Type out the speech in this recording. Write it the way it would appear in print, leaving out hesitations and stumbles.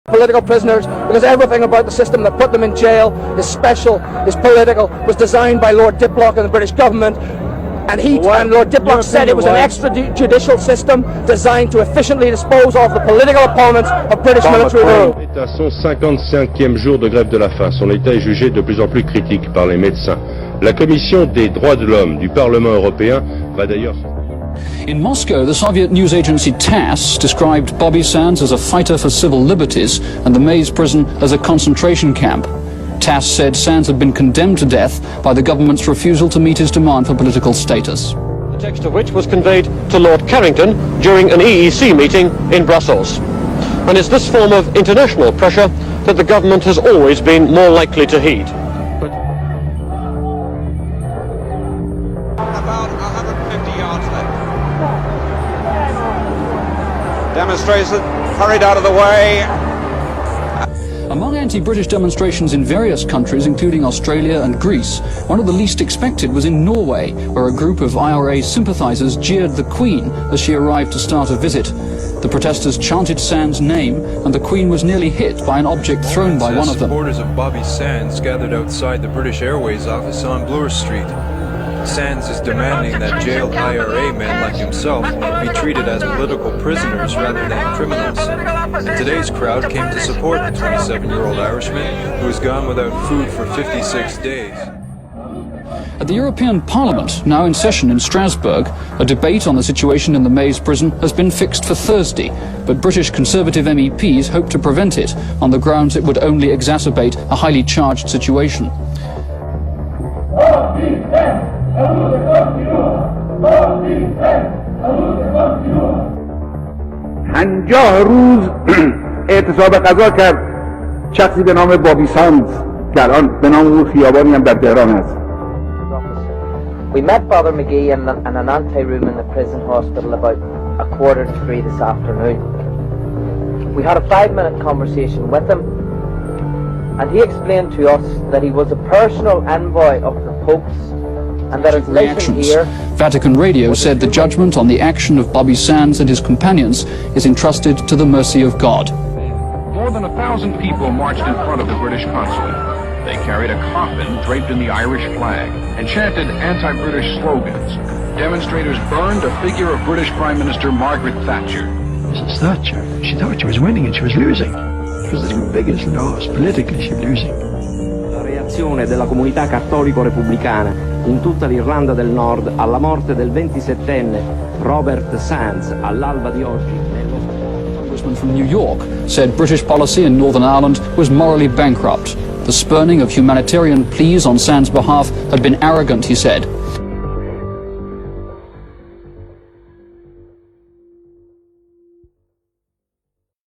Political prisoners, because everything about the system that put them in jail is special, is political, was designed by Lord Diplock and the British government, and Lord Diplock said it was an extrajudicial system designed to efficiently dispose of the political opponents of British military rule. À son 55e jour de grève de la faim, son état est jugé de plus en plus critique par les médecins. La Commission des droits de l'homme du Parlement européen va d'ailleurs... In Moscow, the Soviet news agency TASS described Bobby Sands as a fighter for civil liberties and the Maze prison as a concentration camp. TASS said Sands had been condemned to death by the government's refusal to meet his demand for political status. The text of which was conveyed to Lord Carrington during an EEC meeting in Brussels. And it's this form of international pressure that the government has always been more likely to heed. About 150 yards left. Demonstrators hurried out of the way. Among anti-British demonstrations in various countries, including Australia and Greece, one of the least expected was in Norway, where a group of IRA sympathisers jeered the Queen as she arrived to start a visit. The protesters chanted Sands' name, and the Queen was nearly hit by an object thrown by one of them. Supporters of Bobby Sands gathered outside the British Airways office on Bloor Street. Sands is demanding that jailed IRA men like himself be treated as political prisoners rather than criminals. And today's crowd came to support the 27-year-old Irishman who has gone without food for 56 days. At the European Parliament, now in session in Strasbourg, a debate on the situation in the Maze prison has been fixed for Thursday, but British Conservative MEPs hope to prevent it on the grounds it would only exacerbate a highly charged situation. روز اعتصاب غذا کرد شخصی به نام بابی ساندز که الان به نام اون خیابانی هم در تهران است. We met Father McGee in an ante-room in the prison hospital about 2:45 this afternoon. We had a 5-minute conversation with him, and he explained to us that he was a personal envoy of the Pope's and that his mission here... Vatican Radio said the judgment on the action of Bobby Sands and his companions is entrusted to the mercy of God. More than 1,000 people marched in front of the British consulate. They carried a coffin draped in the Irish flag and chanted anti-British slogans. Demonstrators burned a figure of British Prime Minister Margaret Thatcher. Mrs. Thatcher, she thought she was winning and she was losing. It was the biggest loss. Politically, she was losing. La reazione della comunità cattolico-repubblicana in tutta l'Irlanda del Nord alla morte del 27enne Robert Sands all'alba di oggi. A congressman from New York said British policy in Northern Ireland was morally bankrupt. The spurning of humanitarian pleas on Sands' behalf had been arrogant, he said.